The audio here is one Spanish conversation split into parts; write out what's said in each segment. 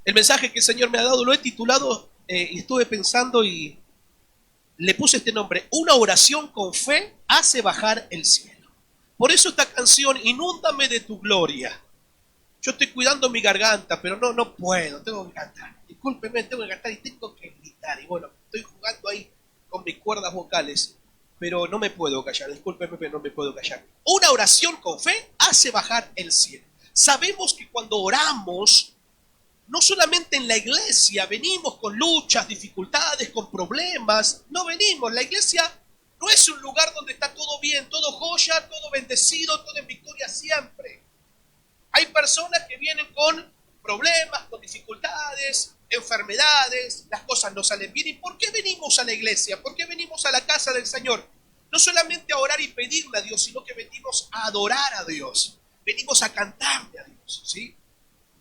El mensaje que el Señor me ha dado lo he titulado y estuve pensando y le puse este nombre: una oración con fe hace bajar el cielo. Por eso esta canción, Inúndame de tu gloria. Yo estoy cuidando mi garganta, pero no puedo, tengo que cantar. Discúlpeme, tengo que cantar y tengo que gritar. Y bueno, estoy jugando ahí con mis cuerdas vocales, pero no me puedo callar. Discúlpeme, pero no me puedo callar. Una oración con fe hace bajar el cielo. Sabemos que cuando oramos, no solamente en la iglesia venimos con luchas, dificultades, con problemas, no venimos. La iglesia no es un lugar donde está todo bien, todo joya, todo bendecido, todo en victoria siempre. Hay personas que vienen con problemas, con dificultades, enfermedades, las cosas no salen bien. ¿Y por qué venimos a la iglesia? ¿Por qué venimos a la casa del Señor? No solamente a orar y pedirle a Dios, sino que venimos a adorar a Dios. Venimos a cantarle a Dios, ¿sí?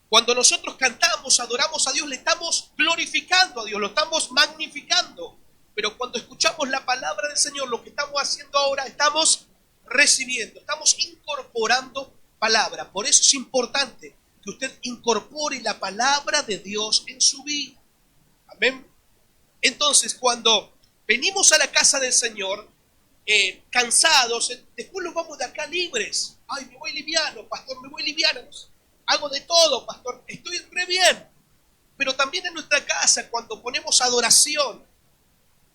Cuando nosotros cantamos, adoramos a Dios, le estamos glorificando a Dios, lo estamos magnificando. Pero cuando escuchamos la palabra del Señor, lo que estamos haciendo ahora, estamos recibiendo, estamos incorporando palabra. Por eso es importante que usted incorpore la palabra de Dios en su vida. Amén. Entonces, cuando venimos a la casa del Señor, cansados, después nos vamos de acá libres. Ay, me voy liviano, pastor, me voy liviano. Hago de todo, pastor, estoy re bien. Pero también en nuestra casa, cuando ponemos adoración,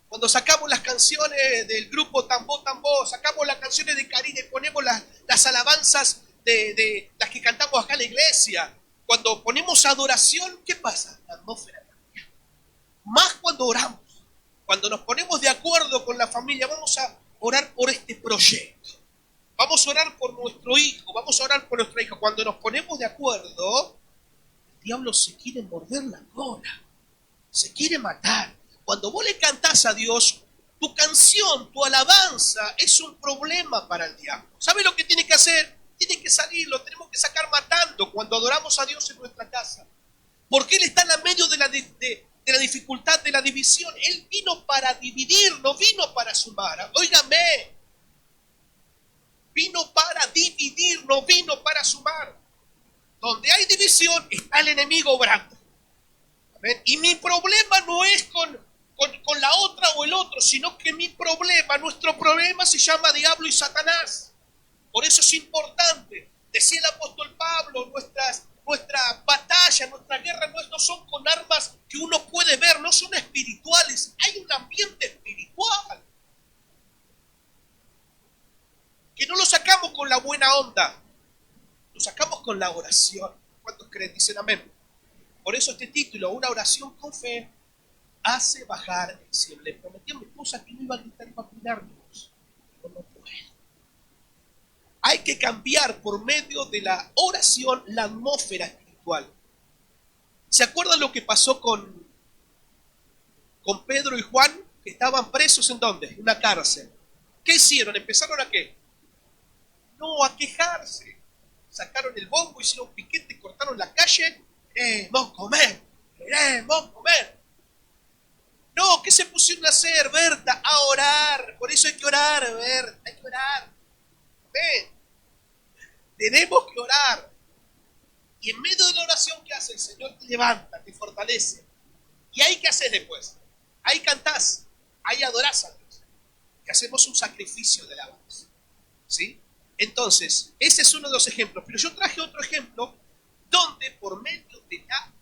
cuando sacamos las canciones del grupo Tambó Tambó, sacamos las canciones de Karina y ponemos las alabanzas de las que cantamos acá en la iglesia, cuando ponemos adoración, ¿qué pasa? La atmósfera cambia. Más cuando oramos, cuando nos ponemos de acuerdo con la familia, vamos a orar por este proyecto. Vamos a orar por nuestro hijo, vamos a orar por nuestra hija. Cuando nos ponemos de acuerdo, el diablo se quiere morder la cola, se quiere matar. Cuando vos le cantás a Dios, tu canción, tu alabanza es un problema para el diablo. ¿Sabe lo que tiene que hacer? Tiene que salir, lo tenemos que sacar matando cuando adoramos a Dios en nuestra casa. Porque Él está en la medio de la dificultad, de la división. Él vino para dividir, no vino para sumar. Óigame, vino para dividir, no vino para sumar. Donde hay división está el enemigo obrando. ¿Ven? Y mi problema no es con la otra o el otro, sino que mi problema, nuestro problema se llama diablo y Satanás. Por eso es importante, decía el apóstol Pablo, nuestra batalla, nuestra guerra no son con armas que uno puede ver, no son espirituales, hay un ambiente espiritual. Que no lo sacamos con la buena onda, lo sacamos con la oración. ¿Cuántos creen? Dicen amén. Por eso este título, una oración con fe, hace bajar el cielo. Le prometí a mi esposa que no iba a gritar y iba a cuidar mi voz, pero no puedo. Hay que cambiar por medio de la oración la atmósfera espiritual. ¿Se acuerdan lo que pasó con Pedro y Juan? Que estaban presos ¿en dónde? En una cárcel. ¿Qué hicieron? ¿Empezaron a qué? No, a quejarse. Sacaron el bombo, hicieron piquete, cortaron la calle. Queremos comer, queremos comer. No, ¿qué se pusieron a hacer, Berta? A orar. Por eso hay que orar, Berta, hay que orar. Ven, tenemos que orar. Y en medio de la oración, ¿qué hace? El Señor te levanta, te fortalece. ¿Y ahí qué haces después? Ahí cantás, ahí adorás a Dios. Y hacemos un sacrificio de alabanza. ¿Sí? Entonces, ese es uno de los ejemplos. Pero yo traje otro ejemplo donde por medio de la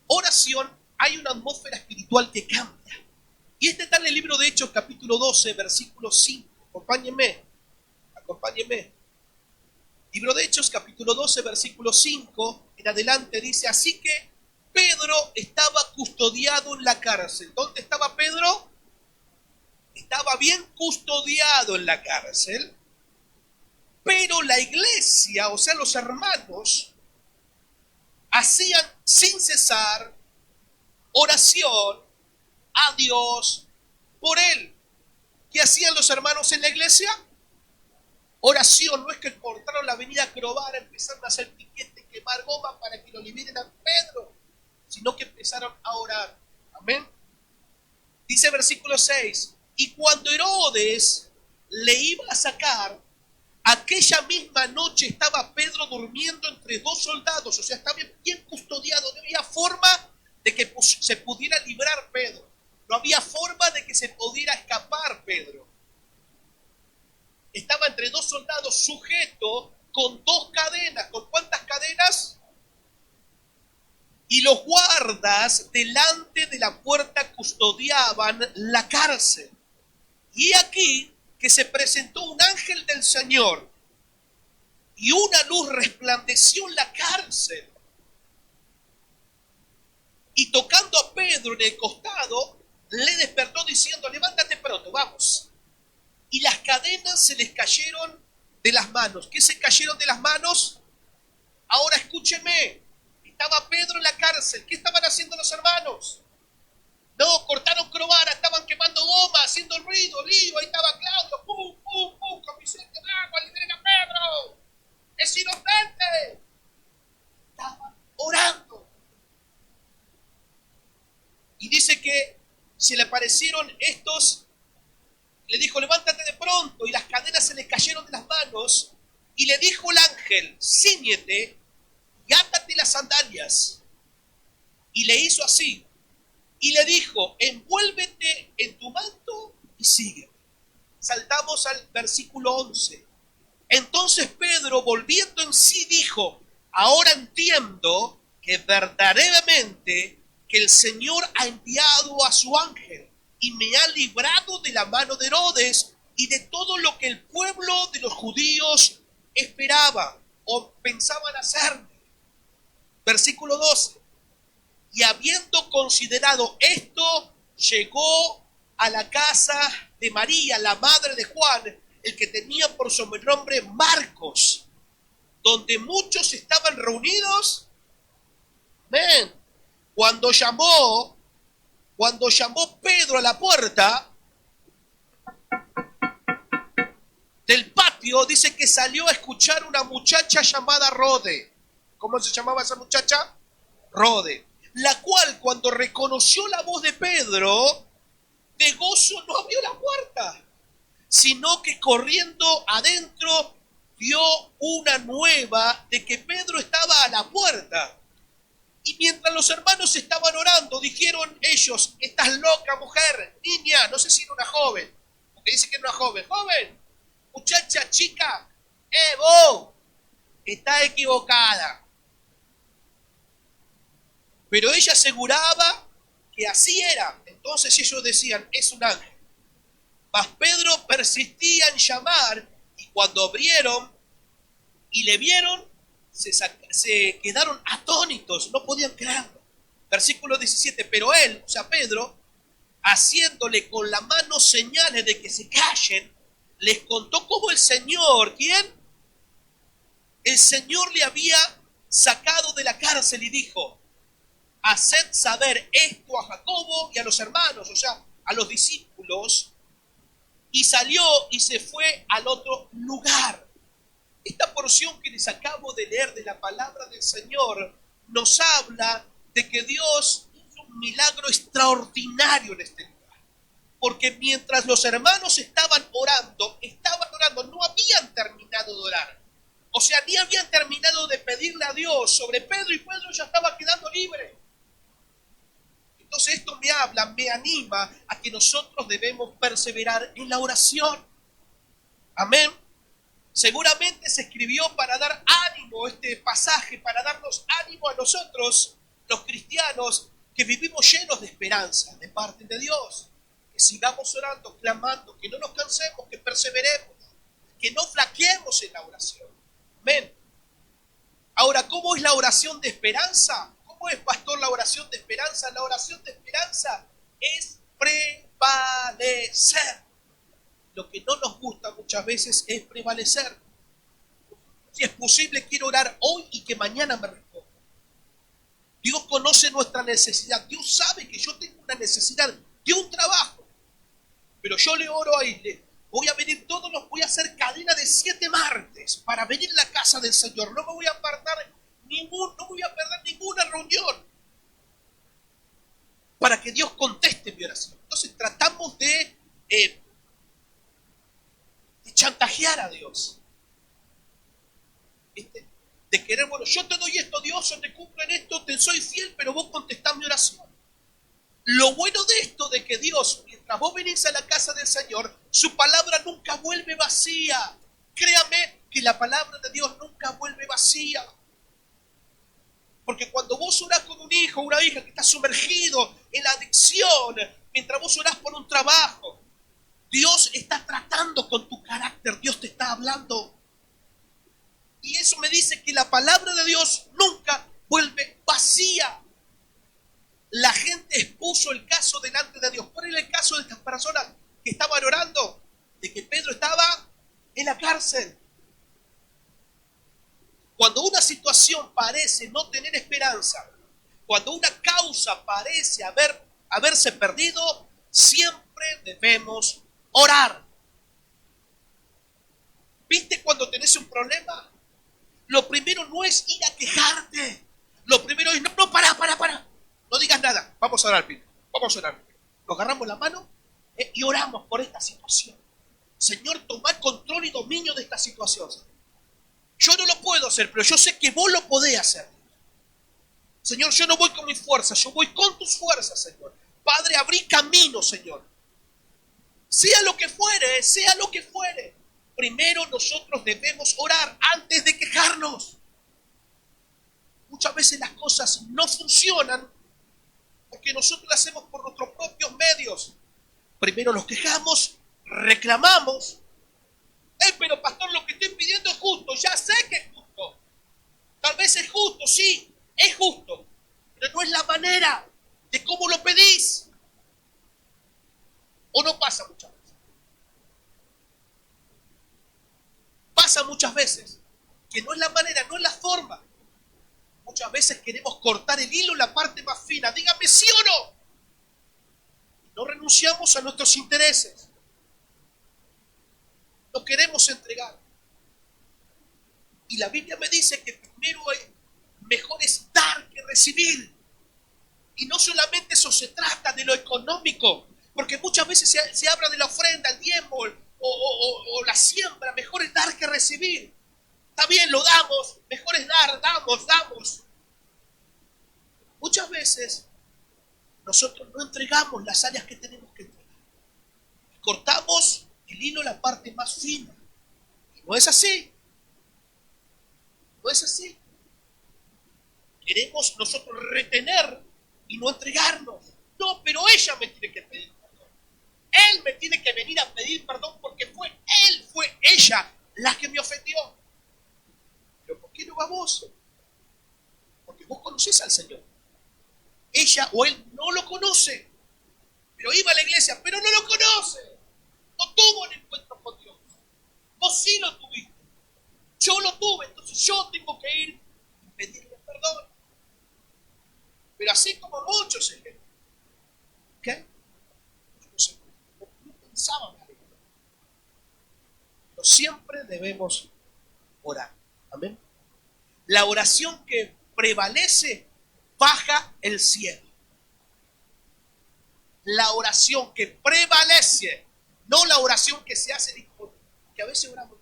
oración hay una atmósfera espiritual que cambia. Y este está en el libro de Hechos, capítulo 12, versículo 5. Acompáñenme, acompáñenme. Libro de Hechos, capítulo 12, versículo 5, en adelante dice: así que Pedro estaba custodiado en la cárcel. ¿Dónde estaba Pedro? Estaba bien custodiado en la cárcel, pero la iglesia, o sea, los hermanos, hacían sin cesar oración a Dios por él. ¿Qué hacían los hermanos en la iglesia? Oración. No es que cortaron la avenida Acrobar, empezaron a hacer piquete, quemar goma para que lo liberen a Pedro, sino que empezaron a orar. Amén. Dice versículo 6, y cuando Herodes le iba a sacar, Aquella misma noche estaba Pedro durmiendo entre dos soldados, o sea, estaba bien custodiado, no había forma de que se pudiera librar Pedro, no había forma de que se pudiera escapar Pedro. Estaba entre dos soldados sujeto con dos cadenas. ¿Con cuántas cadenas? Y los guardas delante de la puerta custodiaban la cárcel. Y aquí que se presentó un ángel del Señor y una luz resplandeció en la cárcel. Y tocando a Pedro en el costado, le despertó diciendo, levántate pronto, vamos. Y las cadenas se les cayeron de las manos. ¿Qué se cayeron de las manos? Ahora escúcheme, estaba Pedro en la cárcel. ¿Qué estaban haciendo los hermanos? No, cortaron crobara, estaban quemando goma, haciendo ruido, lío. Ahí estaba Claudio, pum, pum, pum, con Vicente, agua, liberen a Pedro. Es inocente. Estaban orando. Y dice que se le aparecieron estos. Le dijo, levántate de pronto, y las cadenas se le cayeron de las manos, y le dijo el ángel, cíñete y átate las sandalias. Y le hizo así, y le dijo, envuélvete en tu manto y sigue. Saltamos al versículo 11. Entonces Pedro, volviendo en sí, dijo, ahora entiendo que verdaderamente que el Señor ha enviado a su ángel y me ha librado de la mano de Herodes y de todo lo que el pueblo de los judíos esperaba o pensaban hacerme. Versículo 12. Y habiendo considerado esto, llegó a la casa de María, la madre de Juan, el que tenía por sobrenombre Marcos, donde muchos estaban reunidos. Amén. Cuando llamó Pedro a la puerta del patio, dice que salió a escuchar una muchacha llamada Rode. ¿Cómo se llamaba esa muchacha? Rode. La cual, cuando reconoció la voz de Pedro, de gozo no abrió la puerta, sino que corriendo adentro dio una nueva de que Pedro estaba a la puerta. Y mientras los hermanos estaban orando, dijeron ellos, estás loca mujer, niña, no sé si era una joven, porque dice que era una joven, muchacha, chica, vos, está equivocada. Pero ella aseguraba que así era. Entonces ellos decían, es un ángel. Mas Pedro persistía en llamar, y cuando abrieron y le vieron, se quedaron atónitos, no podían creerlo. Versículo 17, pero él, o sea Pedro, haciéndole con la mano señales de que se callen, les contó cómo el Señor, ¿quién? El Señor le había sacado de la cárcel y dijo, haced saber esto a Jacobo y a los hermanos, o sea, a los discípulos, y salió y se fue al otro lugar. Esta porción que les acabo de leer de la palabra del Señor nos habla de que Dios hizo un milagro extraordinario en este lugar. Porque mientras los hermanos estaban orando, no habían terminado de orar. O sea, ni habían terminado de pedirle a Dios sobre Pedro, y Pedro ya estaba quedando libre. Entonces esto me anima a que nosotros debemos perseverar en la oración. Amén. Seguramente se escribió para dar ánimo este pasaje, para darnos ánimo a nosotros, los cristianos, que vivimos llenos de esperanza de parte de Dios. Que sigamos orando, clamando, que no nos cansemos, que perseveremos, que no flaqueemos en la oración. Amén. Ahora, ¿cómo es la oración de esperanza? ¿Cómo es, pastor, la oración de esperanza? La oración de esperanza es prevalecer. Lo que no nos gusta muchas veces es prevalecer. Si es posible, quiero orar hoy y que mañana me responda. Dios conoce nuestra necesidad. Dios sabe que yo tengo una necesidad de un trabajo. Pero yo le oro a Él. Voy a venir voy a hacer cadena de 7 martes para venir a la casa del Señor. No me voy a apartar no voy a perder ninguna reunión para que Dios conteste mi oración. Entonces tratamos de chantajear a Dios. de querer, bueno, yo te doy esto, Dios, yo te cumplo en esto, te soy fiel, pero vos contestás mi oración. Lo bueno de esto, de que Dios, mientras vos venís a la casa del Señor, su palabra nunca vuelve vacía. Créame que la palabra de Dios nunca vuelve vacía. Porque cuando vos orás con un hijo o una hija que está sumergido en la adicción, mientras vos orás por un trabajo, Dios está tratando con tu carácter, Dios te está hablando. Y eso me dice que la palabra de Dios nunca vuelve vacía. La gente expuso el caso delante de Dios. ¿Cuál era el caso de estas personas que estaban orando? De que Pedro estaba en la cárcel. Cuando una situación parece no tener esperanza, cuando una causa parece haberse perdido, siempre debemos orar. ¿Viste cuando tenés un problema? Lo primero no es ir a quejarte. Lo primero es, no, para. No digas nada. Vamos a orar, Pino. Vamos a orar. Nos agarramos la mano y oramos por esta situación. Señor, toma control y dominio de esta situación. Yo no lo puedo hacer, pero yo sé que vos lo podés hacer. Señor, yo no voy con mis fuerzas, yo voy con tus fuerzas, Señor. Padre, abrí camino, Señor. Sea lo que fuere. Primero nosotros debemos orar antes de quejarnos. Muchas veces las cosas no funcionan porque nosotros lo hacemos por nuestros propios medios. Primero nos quejamos, reclamamos. Pero pastor, lo que estoy pidiendo es justo. Ya sé que es justo. Tal vez es justo, sí, es justo. Pero no es la manera de cómo lo pedís. ¿O no pasa muchas veces? Pasa muchas veces que no es la manera, no es la forma. Muchas veces queremos cortar el hilo en la parte más fina. Dígame sí o no. No renunciamos a nuestros intereses. No queremos entregar. Y la Biblia me dice que primero mejor es dar que recibir. Y no solamente eso se trata de lo económico, porque muchas veces se habla de la ofrenda, el diezmo o la siembra. Mejor es dar que recibir. Está bien, lo damos, mejor es dar, damos. Muchas veces nosotros no entregamos las áreas que tenemos que entregar. Cortamos el hilo en la parte más fina. Y no es así. No es así. Queremos nosotros retener y no entregarnos. No, pero ella me tiene que pedir perdón. Él me tiene que venir a pedir perdón porque fue ella la que me ofendió. Pero ¿por qué no va vos? Porque vos conocés al Señor. Ella o él no lo conoce. Pero iba a la iglesia, pero no lo conoce. No tuvo un encuentro con Dios. Vos sí lo tuviste. Yo lo tuve, entonces yo tengo que ir y pedirle perdón. Pero así como muchos ejemplos. ¿Qué? Yo no sé, no pensaba mal. Pero siempre debemos orar. Amén. La oración que prevalece baja el cielo. La oración que prevalece, no la oración que se hace, que a veces oramos.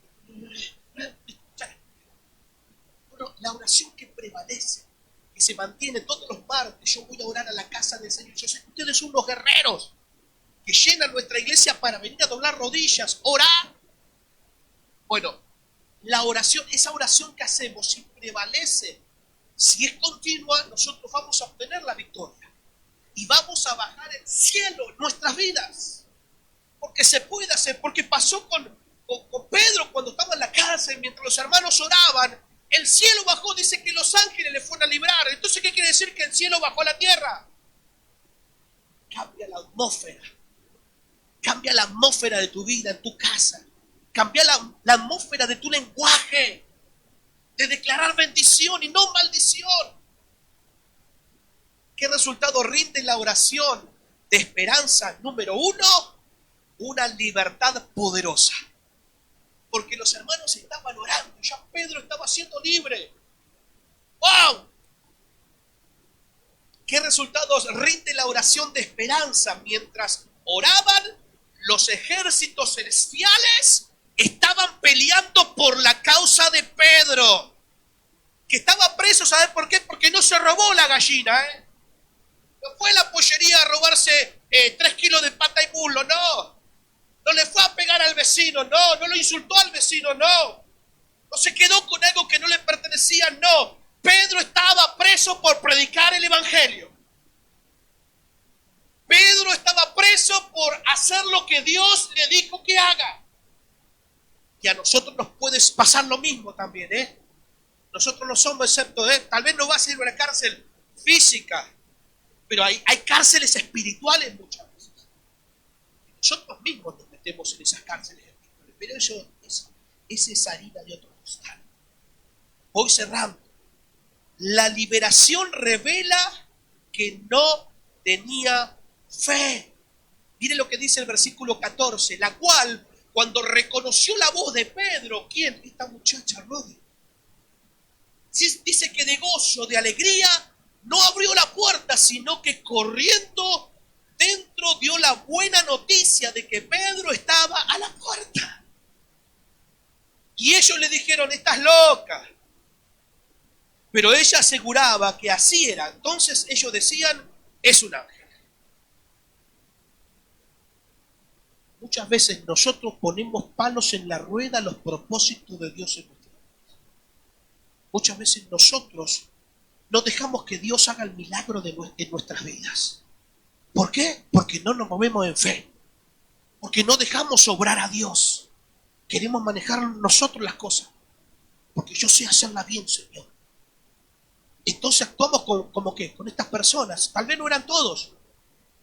No, la oración que prevalece, que se mantiene todos los martes. Yo voy a orar a la casa del Señor. Yo sé que ustedes son unos guerreros que llenan nuestra iglesia para venir a doblar rodillas, orar. Bueno, la oración, esa oración que hacemos, si prevalece, si es continua, nosotros vamos a obtener la victoria. Y vamos a bajar el cielo en nuestras vidas. Porque se puede hacer, porque pasó con Pedro cuando estaba en la cárcel, mientras los hermanos oraban, el cielo bajó, dice que los ángeles le fueron a librar. Entonces, ¿qué quiere decir? Que el cielo bajó a la tierra. Cambia la atmósfera. Cambia la atmósfera de tu vida, en tu casa. Cambia la atmósfera de tu lenguaje. De declarar bendición y no maldición. ¿Qué resultado rinde la oración de esperanza? Número 1, una libertad poderosa. Porque los hermanos estaban orando, ya Pedro estaba siendo libre. ¡Wow! ¿Qué resultados rinde la oración de esperanza? Mientras oraban, los ejércitos celestiales estaban peleando por la causa de Pedro. Que estaba preso, ¿sabes por qué? Porque no se robó la gallina, ¿eh? No fue a la pollería a robarse 3 kilos de pata y muslo, no. No le fue a pegar al vecino, no. No lo insultó al vecino, no. No se quedó con algo que no le pertenecía, no. Pedro estaba preso por predicar el evangelio. Pedro estaba preso por hacer lo que Dios le dijo que haga. Y a nosotros nos puede pasar lo mismo también, ¿eh? Nosotros no somos excepto de él. Tal vez no va a ser una cárcel física, pero hay cárceles espirituales muchas veces. Nosotros mismos nos metemos en esas cárceles espirituales, pero eso es harina de otro costal. Voy cerrando. La liberación revela que no tenía fe. Mire lo que dice el versículo 14, la cual, cuando reconoció la voz de Pedro, ¿quién? Esta muchacha, Rodi. Dice que de gozo, de alegría, no abrió la puerta, sino que corriendo dentro dio la buena noticia de que Pedro estaba a la puerta. Y ellos le dijeron, estás loca. Pero ella aseguraba que así era. Entonces ellos decían, es un ángel. Muchas veces nosotros ponemos palos en la rueda a los propósitos de Dios en nuestra vida. Muchas veces nosotros no dejamos que Dios haga el milagro en nuestras vidas. ¿Por qué? Porque no nos movemos en fe. Porque no dejamos obrar a Dios. Queremos manejar nosotros las cosas. Porque yo sé hacerla bien, Señor. Entonces actuamos como que con estas personas. Tal vez no eran todos.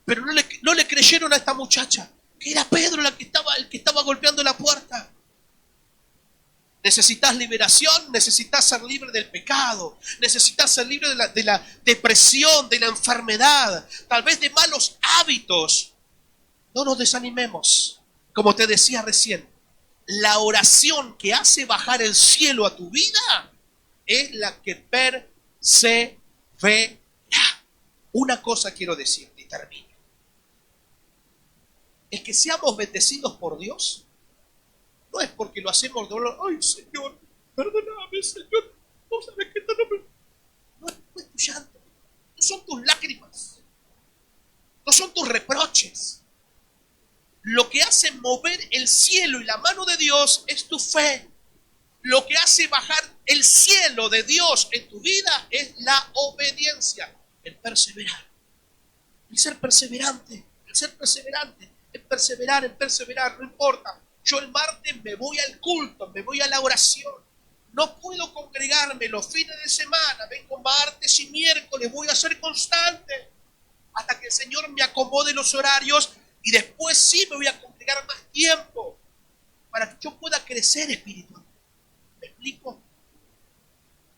Pero no le creyeron a esta muchacha. Que era Pedro el que estaba golpeando la puerta. Necesitas liberación, necesitas ser libre del pecado, necesitas ser libre de la depresión, de la enfermedad, tal vez de malos hábitos. No nos desanimemos. Como te decía recién, la oración que hace bajar el cielo a tu vida es la que persevera. Una cosa quiero decirte y termino. El que seamos bendecidos por Dios no es porque lo hacemos de dolor. Ay, Señor, perdóname, Señor. No sabes que no es tu llanto. No son tus lágrimas. No son tus reproches. Lo que hace mover el cielo y la mano de Dios es tu fe. Lo que hace bajar el cielo de Dios en tu vida es la obediencia, el perseverar. El ser perseverante, en perseverar, no importa. Yo el martes me voy al culto, me voy a la oración. No puedo congregarme los fines de semana, vengo martes y miércoles, voy a ser constante hasta que el Señor me acomode los horarios y después sí me voy a congregar más tiempo para que yo pueda crecer espiritualmente. ¿Me explico?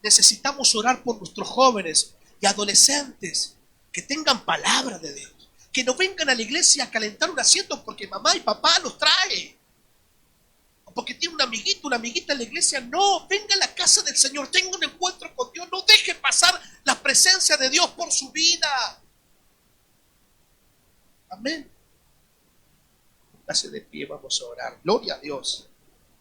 Necesitamos orar por nuestros jóvenes y adolescentes que tengan palabra de Dios, que no vengan a la iglesia a calentar un asiento porque mamá y papá los trae, o porque tiene un amiguito, una amiguita en la iglesia. No, venga a la casa del Señor, tenga un encuentro con Dios, no deje pasar la presencia de Dios por su vida. Amén. Póngase de pie, vamos a orar. Gloria a Dios.